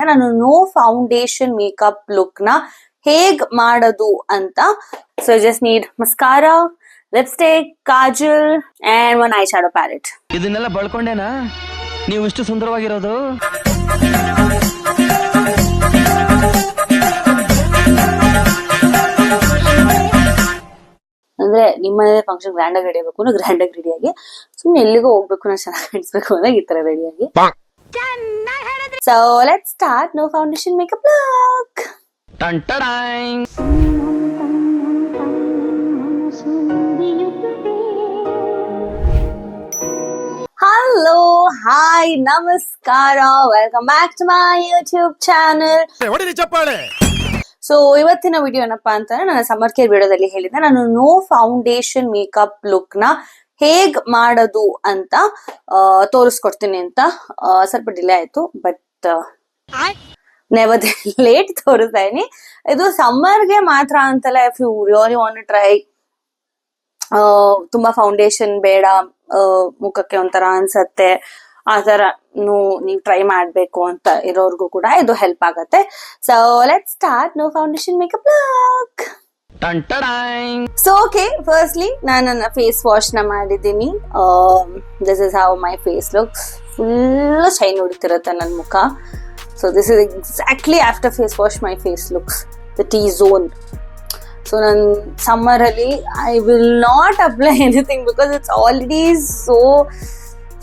ನಾನು no foundation makeup look ನ ಹೇಗ್ ಮಾಡೋದು ಅಂತ. So just need mascara, lipstick, kajal and one eye shadow palette. ಇದನ್ನೆಲ್ಲ ಬಳಕೊಂಡೇನಾ ನೀವು ಇಷ್ಟು ಸುಂದರವಾಗಿರೋದು? ಅಂದ್ರೆ ನಿಮ್ಮನೆ ಫಂಕ್ಷನ್ ಗ್ರ್ಯಾಂಡ್ ಆಗಿ ರೆಡಿ ಆಗಬೇಕು, ಗ್ರ್ಯಾಂಡ್ ಆಗಿ ರೆಡಿ ಆಗಿ ಸುಮ್ಮನೆ ಎಲ್ಲಿಗೂ ಹೋಗ್ಬೇಕು, ನಾನು ಚೆನ್ನಾಗಿ ಕಾಣಿಸ್ಬೇಕು ಅಂದಾಗ ಈ ತರ ರೆಡಿ ಆಗಿ. So let's start no foundation makeup look. Hello, hi, ನಮಸ್ಕಾರ, welcome back to my YouTube channel. So ಇವತ್ತಿನ ವಿಡಿಯೋ ಏನಪ್ಪಾ ಅಂತಂದ್ರೆ, ನಾನು ಸಮ್ಮರ್ ಕೇರ್ ವಿಡಿಯೋದಲ್ಲಿ ಹೇಳಿದ್ದೆ ನಾನು ನೋ ಫೌಂಡೇಶನ್ ಮೇಕಪ್ ಲುಕ್ ನ ಹೇಗ್ ಮಾಡೋದು ಅಂತ ತೋರಿಸ್ಕೊಡ್ತೀನಿ ಅಂತ. ಸ್ವಲ್ಪ ಡಿಲೇ ಆಯ್ತು, ಬಟ್ ನೆವರ್ ಲೇಟ್ ತೋರಿಸ್ತಾ ಇದೀನಿ. ಇದು ಸಮ್ಮರ್ಗೆ ಮಾತ್ರ ಅಂತಲ್ಲ, if you really want to try, ತುಂಬಾ ಫೌಂಡೇಶನ್ ಬೇಡ, ಮುಖಕ್ಕೆ ಒಂಥರ ಅನ್ಸತ್ತೆ, ಆ ತರ ನೀವು ಟ್ರೈ ಮಾಡ್ಬೇಕು ಅಂತ ಇರೋರ್ಗು ಕೂಡ ಇದು ಹೆಲ್ಪ್ ಆಗತ್ತೆ. So let's start no foundation makeup look. So okay, firstly ನಾನು ನನ್ನ ಫೇಸ್ ವಾಶ್ ನ ಮಾಡಿದ್ದೀನಿ. This is how my face looks. Full shine ಹೊಡಿತಿರುತ್ತೆ ನನ್ನ ಮುಖ. So this is exactly after face wash my face looks the T zone. So ನಾನು summer ಅಲ್ಲಿ I will not apply anything because it's already so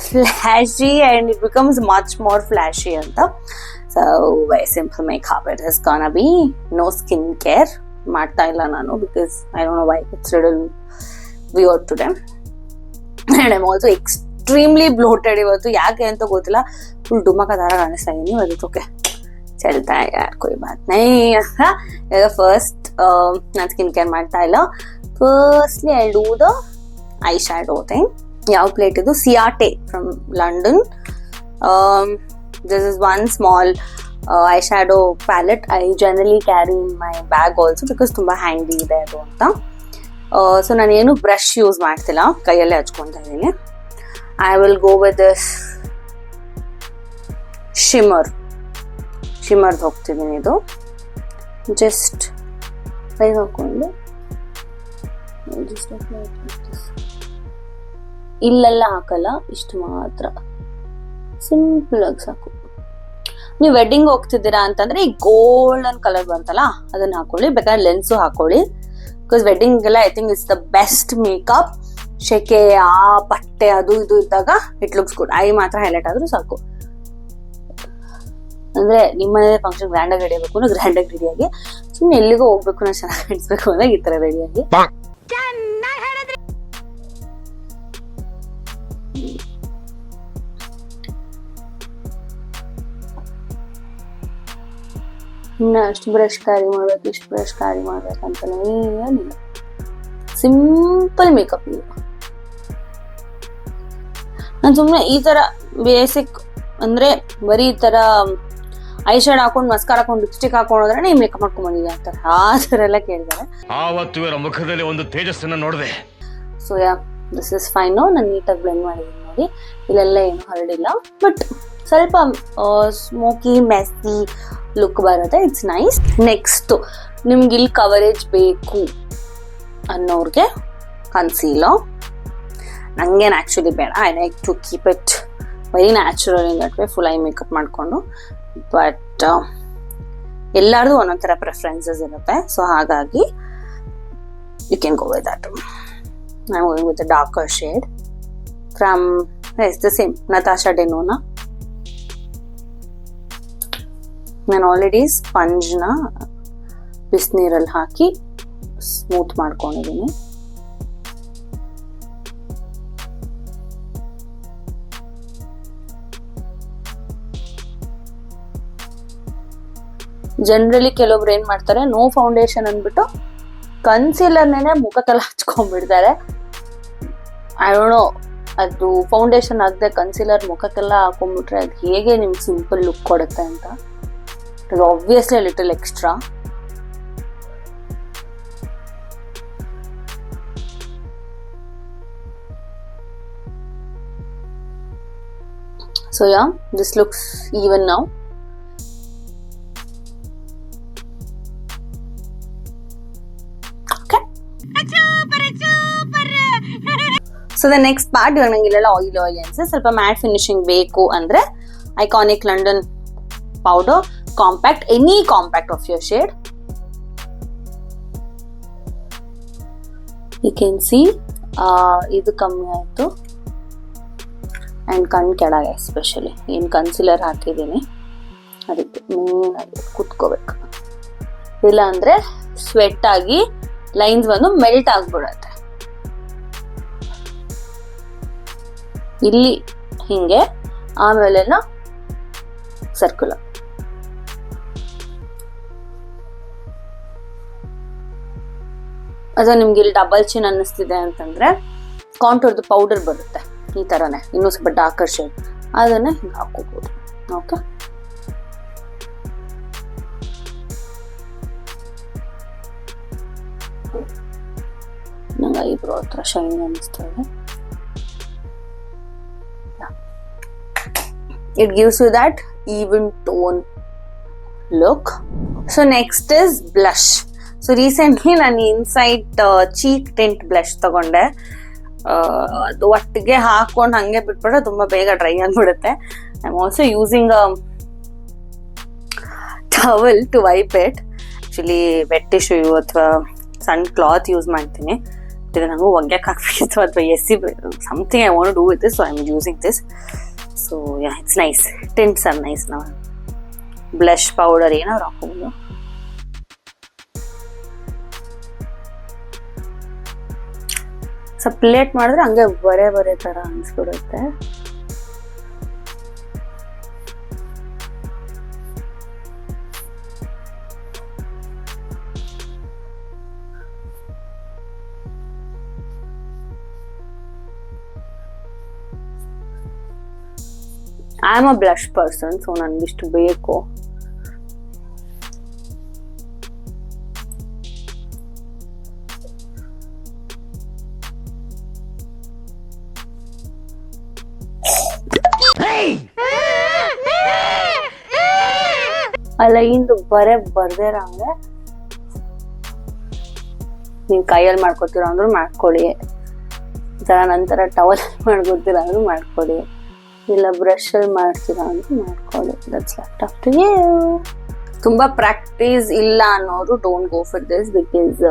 flashy and it becomes much more flashy anta. So very simple makeup it is gonna be. No skin care ಮಾಡ್ತಾ ಇಲ್ಲ ನಾನು, because I don't know why it's little weird to them. And I'm also extremely bloated ಇವತ್ತು, ಯಾಕೆ ಅಂತ ಗೊತ್ತಿಲ್ಲ. Full ಡುಮಕ ತರ ಕಾಣಿಸ್ತಾ ಇದೀನಿ. ಅದು ಓಕೆ, ಚಲ್ತಾ ಯಾರ್ ಕೋಯಿ ಬಾತ್ ನೈ. ಈಗ ಫಸ್ಟ್ ನಾನು ಸ್ಕಿನ್ ಕೇರ್ ಮಾಡ್ತಾ ಇಲ್ಲ. Firstly I do the eye shadow thing. ಯಾವ ಪ್ಲೇಟ್ ಇದು? Ciate from London. This is one small eye shadow palette. I generally carry in my bag also because ತುಂಬ ಹ್ಯಾಂಡಿ ಇದೆ ಅದು ಅಂತ. ಸೊ ನಾನೇನು ಬ್ರಷ್ ಯೂಸ್ ಮಾಡ್ತಿಲ್ಲ, ಕೈಯಲ್ಲೇ ಹಚ್ಕೊತಾ ಇದ್ದೀನಿ. I will go with this ಶಿಮರ್ದು ಹೋಗ್ತಿದ್ದೀನಿ. ಇದು ಜಸ್ಟ್ ಕೈ ಹಾಕೊಂಡು ಇಲ್ಲೆಲ್ಲ ಹಾಕಲ್ಲ, ಇಷ್ಟು ಮಾತ್ರ ಸಿಂಪಲ್ ಆಗಿ ಸಾಕು. ನೀವು ವೆಡ್ಡಿಂಗ್ ಹೋಗ್ತಿದ್ದೀರಾ ಅಂತಂದ್ರೆ ಈ ಗೋಲ್ಡನ್ ಕಲರ್ ಬಂತಲ್ಲ ಅದನ್ನ ಹಾಕೊಳ್ಳಿ, ಬೇಕಾದ್ರೆ ಲೆನ್ಸು ಹಾಕೊಳ್ಳಿ. ಬಿಕಾಸ್ ವೆಡ್ಡಿಂಗ್ ಎಲ್ಲ I think it's the best makeup. ಶೆಕೆ ಆ ಬಟ್ಟೆ ಅದು ಇದು ಇದ್ದಾಗ ಇಟ್ ಲುಕ್ಸ್ ಗುಡ್. ಐ ಮಾತ್ರ ಹೈಲೈಟ್ ಆದ್ರೂ ಸಾಕು. ಅಂದ್ರೆ ನಿಮ್ಮನೆ ಫಂಕ್ಷನ್ ಗ್ರ್ಯಾಂಡ್ ಆಗಿ ರೆಡಿ ಆಗಬೇಕು, ಗ್ರ್ಯಾಂಡ್ ಆಗಿ ರೆಡಿ ಆಗಿ ಸುಮ್ಮನೆ ಎಲ್ಲಿಗೂ ಹೋಗ್ಬೇಕು, ನಾನು ಚೆನ್ನಾಗಿ ಕಾಣಿಸ್ಬೇಕು ಅಂದಾಗ ಈ ತರ ರೆಡಿ ಆಗಿ. ಇನ್ನು ಅಷ್ಟು ಬ್ರಷ್ ಕ್ಯಾರಿ ಮಾಡ್ಬೇಕು, ಇಷ್ಟು ಬ್ರಷ್ ಕ್ಯಾರಿ ಮಾಡ್ಬೇಕಂತಲೇ ಏನಿಲ್ಲ. ಸಿಂಪಲ್ ಮೇಕಪ್ ಇದು. ನಾನು ಸುಮ್ಮನೆ ಈ ತರ ಬೇಸಿಕ್ ಅಂದ್ರೆ ಬರೀ ಈ ತರ ಐ ಶೇಡ್ ಹಾಕೊಂಡು, ಮಸ್ಕಾರ ಹಾಕೊಂಡು, ಲಿಪ್ಸ್ಟಿಕ್ ಹಾಕೊಂಡ್ರೆ ನೀವು ಮೇಕಪ್ ಮಾಡ್ಕೊಂಡ್ ಬಂದಿದೆ ಅಂತಾರೆ. ಆ ತರ ಎಲ್ಲ ಕೇಳಿದ್ದಾರೆ. ಆವತ್ತು ಇವರ ಮುಖದಲ್ಲಿ ಒಂದು ತೇಜಸ್ಸನ್ನ ನೋಡಿದೆ. So yeah, this is fine. ನಾನು ನೀಟಾಗಿ ಬ್ಲೆಂಡ್ ಮಾಡಿದ್ದೀನಿ ನೋಡಿ. ಇಲ್ಲೆಲ್ಲ ಏನು ಹರಡಿಲ್ಲ, ಬಟ್ ಸ್ವಲ್ಪ ಸ್ಮೋಕಿ ಮೆಸ್ಸಿ ಲುಕ್ ಬರುತ್ತೆ. It's nice. ನೆಕ್ಸ್ಟ್ ನಿಮ್ಗೆ ಇಲ್ಲಿ ಕವರೇಜ್ ಬೇಕು ಅನ್ನೋರ್ಗೆ ಕನ್ಸೀಲರ್. ನಂಗೇನು ಆ್ಯಕ್ಚುಲಿ ಬೇಡ. I like to keep it very natural in that way, full eye makeup ಮಾಡಿಕೊಂಡು. ಬಟ್ ಎಲ್ಲರದು ಒಂದೊಂದು ಥರ ಪ್ರೆಫರೆನ್ಸಸ್ ಇರುತ್ತೆ. ಸೊ ಹಾಗಾಗಿ you can go with that. I am going with a darker shade from its the same Natasha Denona. ನಾನು already ಸ್ಪಂಜ್ನ ಬಿಸಿನೀರಲ್ಲಿ ಹಾಕಿ ಸ್ಮೂತ್ ಮಾಡ್ಕೊಂಡಿದ್ದೀನಿ. ಜನರಲಿ ಕೆಲವೊಬ್ರು ಏನ್ ಮಾಡ್ತಾರೆ, ನೋ ಫೌಂಡೇಶನ್ ಅಂದ್ಬಿಟ್ಟು ಕನ್ಸೀಲರ್ನೇನೆ ಮುಖಕ್ಕೆಲ್ಲ ಹಚ್ಕೊಂಡ್ಬಿಡ್ತಾರೆ. ಐ ಡೋಂಟ್ ನೋ, ಅದು ಫೌಂಡೇಶನ್ ಆಗದೆ ಕನ್ಸೀಲರ್ ಮುಖಕ್ಕೆಲ್ಲ ಹಾಕೊಂಡ್ಬಿಟ್ರೆ ಅದು ಹೇಗೆ ನಿಮ್ಗೆ ಸಿಂಪಲ್ ಲುಕ್ ಕೊಡುತ್ತೆ ಅಂತ. It obviously little extra. So yeah, this looks even now. So the next part, ಇವಾಗ ನಂಗೆ ಇಲ್ಲೆಲ್ಲ ಆಯಿಲ್ ಅನ್ಸುತ್ತೆ, ಸ್ವಲ್ಪ ಮ್ಯಾಟ್ ಫಿನಿಶಿಂಗ್ ಬೇಕು ಅಂದ್ರೆ iconic London powder compact, any compact of your shade. You can see ಇದು ಕಮ್ಮಿ ಆಯಿತು. ಆ್ಯಂಡ್ ಕಣ್ ಕೆಳಗೆ ಎಸ್ಪೆಷಲಿ ಏನು ಕನ್ಸಿಲರ್ ಹಾಕಿದ್ದೀನಿ ಅದಕ್ಕೆ ಮೇನಾಗಿ ಕುತ್ಕೋಬೇಕು, ಇಲ್ಲ ಅಂದರೆ ಸ್ವೆಟ್ ಆಗಿ ಲೈನ್ಸ್ ಬಂದು ಮೆಲ್ಟ್ ಆಗಿಬಿಡತ್ತೆ. ಇಲ್ಲಿ ಹಿಂಗೆ, ಆಮೇಲೆಲ್ಲ ಸರ್ಕ್ಯುಲರ್. ಅದು ನಿಮ್ಗೆ ಇಲ್ಲಿ ಡಬಲ್ ಚಿನ್ ಅನ್ನಿಸ್ತಿದೆ ಅಂತಂದ್ರೆ ಕಾಂಟೂರ್ದು ಪೌಡರ್ ಬರುತ್ತೆ ಈ ಥರನೇ, ಇನ್ನೂ ಸ್ವಲ್ಪ ಡಾರ್ಕರ್ ಶೇಡ್, ಅದನ್ನ ಹಿಂಗೆ ಹಾಕೋಬಹುದು. ಓಕೆ, ನಂಗೆ ಐಬ್ರೋ ಹತ್ರ ಶೈನ್ ಅನ್ನಿಸ್ತಾ ಇದೆ. It gives you that even tone look. So next is blush. So recently ನಾನು ಇನ್ಸೈಟ್ ಚೀಕ್ ಟಿಂಟ್ ಬ್ಲಷ್ ತಗೊಂಡೆ. ಅದು ಒಟ್ಟಿಗೆ ಹಾಕೊಂಡು ಹಂಗೆ ಬಿಟ್ಬಿಟ್ರೆ ತುಂಬ ಬೇಗ ಡ್ರೈ ಆಗಿಬಿಡುತ್ತೆ. I am also using a towel to wipe it. Actually wet tissue ಅಥವಾ ಸಣ್ಣ ಕ್ಲಾತ್ ಯೂಸ್ ಮಾಡ್ತೀನಿ. ಇದು ನನಗೂ ಒಗ್ಗಕ್ಕೆ ಹಾಕ್ಬೇಕಿತ್ತು ಅಥವಾ AC something I want to do with this, so I am using this. So yeah, it's nice. Tints are nice now. Blush powder ಏನಾದ್ರು ಹಾಕೋದು. ಸಪ್ಲೇಟ್ ಮಾಡಿದ್ರೆ ಹಂಗೆ ಬರೆ ಬರೆ ತರ ಅನ್ಸ್ಬಿಡುತ್ತೆ. I am a blush person, so ನನಗಿಷ್ಟು ಬೇಕು. ಅಲ್ಲ ಇಂದು ಬರ್ದೇ ಇರಂಗೆ ನೀವು ಕೈಯಲ್ಲಿ ಮಾಡ್ಕೊತೀರ ಅಂದ್ರೂ ಮಾಡ್ಕೊಳ್ಳಿ, ನಂತರ ಟವಲ್ ಮಾಡ್ಕೊತೀರ ಅಂದ್ರೂ ಮಾಡ್ಕೊಳ್ಳಿ, ಇಲ್ಲ ಬ್ರಷ್ ಅಲ್ಲಿ ಮಾಡ್ತೀರಾ ಅಂದ್ರೆ ಮಾಡ್ಕೊಳ್ಳಿ. That's left up to you. ತುಂಬಾ ಪ್ರಾಕ್ಟೀಸ್ ಇಲ್ಲ ಅನ್ನೋರು don't go for this, because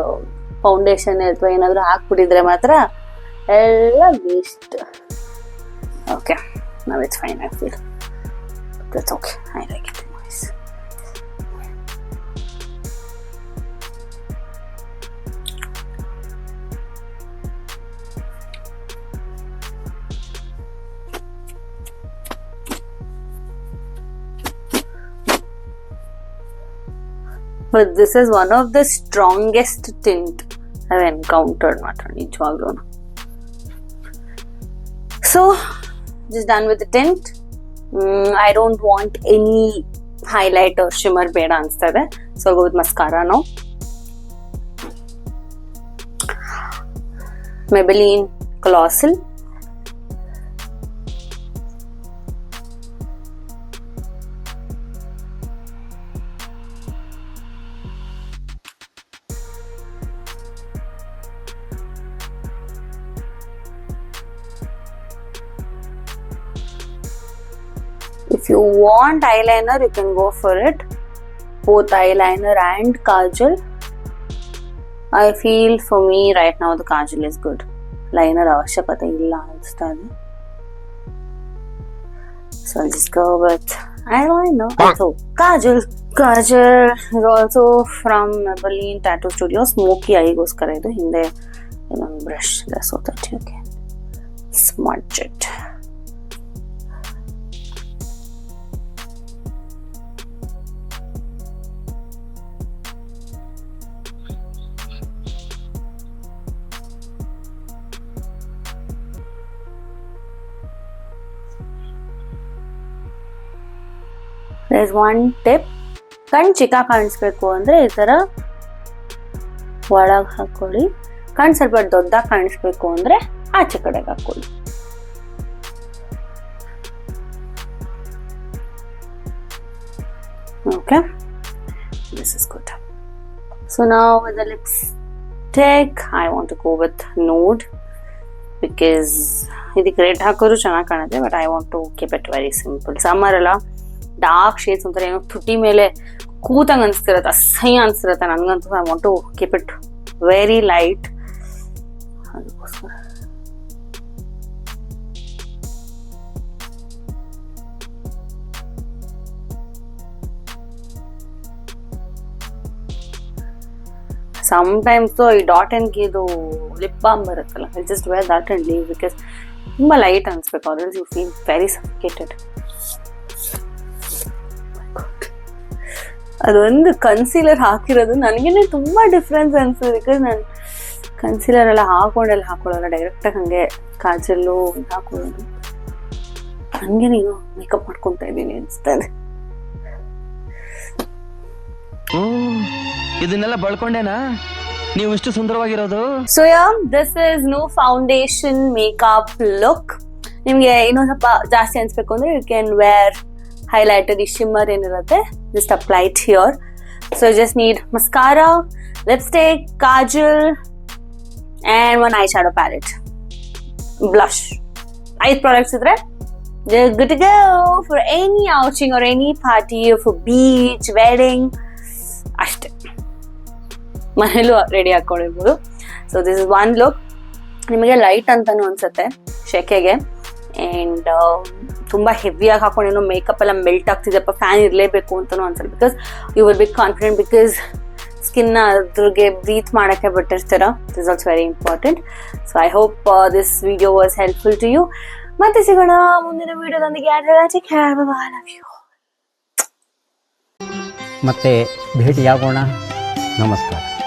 foundation ಅಥವಾ ಏನಾದ್ರು ಹಾಕ್ಬಿಟ್ಟಿದ್ರೆ ಮಾತ್ರ ಎಲ್ಲ waste. Okay, now it's fine. I feel that's okay. I like it. Nice. But this is one of the strongest tint I've encountered, matra nijwaglu. So just done with the tint. I don't want any highlight or shimmer beda anstade, so I'll go with mascara now. Maybelline Colossal. If you want eyeliner, you can go for it. Both eyeliner and kajal. I feel for me right now the kajal is good. Liner avashyakate illa anstade. So I'll just go with eyeliner. So kajal. Kajal is also from Maybelline Tattoo Studio. Smoky eye goskara idu hinde ಇನ್ನೊಂದು brush ಇದೆ, so that you can smudge it. There's one tip. ಕಣ್ ಚಿಕ್ಕ ಕಾಣಿಸ್ಬೇಕು ಅಂದ್ರೆ ಈ ತರ ಒಳಗೆ ಹಾಕೊಳ್ಳಿ. ಕಣ್ ಸ್ವಲ್ಪ ದೊಡ್ಡದಾಗಿ ಕಾಣಿಸ್ಬೇಕು ಅಂದ್ರೆ ಆಚೆ ಕಡೆಗೆ ಹಾಕೊಳ್ಳಿ. Okay, this is good. So now with the lips lipstick I want to go with nude because ಇದಕ್ಕೆ ರೆಡ್ ಹಾಕೋರು ಚೆನ್ನಾಗಿ ಕಾಣುತ್ತೆ but I want to keep it very simple. Summer ಅಲ್ಲ, ಡಾರ್ಕ್ ಶೇಡ್ಸ್ ಒಂಥರ ಏನೋ ತುಟಿ ಮೇಲೆ ಕೂತಂಗೆ ಅನಿಸ್ತಿರತ್ತೆ, ಅಸಹ್ಯ ಅನಿಸ್ತಿರತ್ತೆ ನನಗಂತೂ. I want to keep it very light. ಅದಕ್ಕೋಸ್ಕರ ಸಮಟೈಮ್ಸ್ ಈ ಡಾಟ್ ಅಂಡ್ ಇದು ಲಿಪ್ ಬಾಮ್ ಬರುತ್ತಲ್ಲ, I just wear that and leave because ತುಂಬ ಲೈಟ್ ಅನಿಸ್ಬೇಕು, already you feel very suffocated. ಅದೊಂದು ಕನ್ಸೀಲರ್ ಹಾಕಿರೋದು ನನಗೇನೆ ತುಂಬ ಡಿಫ್ರೆನ್ಸ್ ಅನಿಸ್ತದೆ ಬಿಕಾಸ್ ನಾನು ಕನ್ಸೀಲರ್ ಎಲ್ಲ ಹಾಕೊಳ್ಳಲ್ಲ, ಡೈರೆಕ್ಟಾಗಿ ಹಾಗೆ ಕಾಜಲ್ಲು ಹಾಕೊಳ್ಳೋದು, ಹಂಗೆ ನೀನು ಮೇಕಪ್ ಮಾಡ್ಕೊತಾ ಇದ್ದೀನಿ ಅನಿಸ್ತದೆ. ಇದನ್ನೆಲ್ಲ ಬಳ್ಕೊಂಡೇನಾ ನೀವು ಇಷ್ಟು ಸುಂದರವಾಗಿರೋದು? So this is no foundation makeup look. ನಿಮ್ಗೆ ಇನ್ನೊಂದು ಸ್ವಲ್ಪ ಜಾಸ್ತಿ ಅನ್ಸ್ಬೇಕು ಅಂದ್ರೆ ಯು ಕ್ಯಾನ್ ವೇರ್ ಹೈಲೈಟರ್, ಈ ಶಿಮ್ಮರ್ ಏನಿರುತ್ತೆ just apply it here. So just need mascara, lipstick, kajal and one eyeshadow palette, blush. 5 products ಇದ್ರೆ you're good to go for any outing or any party or for beach, wedding. ಅಷ್ಟೇ, ಮನೇಲೂ ready ಹಾಕೊಂಡಿರ್ಬೋದು. So this is one look. ನಿಮಗೆ light ಅಂತಾನು ಅನ್ಸುತ್ತೆ ಶೆಕೆಗೆ, and ತುಂಬ ಹೆವಿಯಾಗಿ ಹಾಕೊಂಡೇನೋ ಮೇಕಪ್ ಎಲ್ಲ ಮೆಲ್ಟ್ ಆಗ್ತಿದೆಪ್ಪ, ಫ್ಯಾನ್ ಇರಲೇಬೇಕು ಅಂತಲೂ ಅನ್ಸುತ್ತೆ because you will be confident because ಸ್ಕಿನ್ನ ಅದ್ರಿಗೆ ಬ್ರೀತ್ ಮಾಡೋಕ್ಕೆ ಬಿಟ್ಟಿರ್ತೀರ. This also very important. So I hope this video was helpful to you. ಮತ್ತೆ ಸಿಗೋಣ ಮುಂದಿನ ವಿಡಿಯೋದೊಂದಿಗೆ. ಮತ್ತೆ ಭೇಟಿಯಾಗೋಣ. ನಮಸ್ಕಾರ.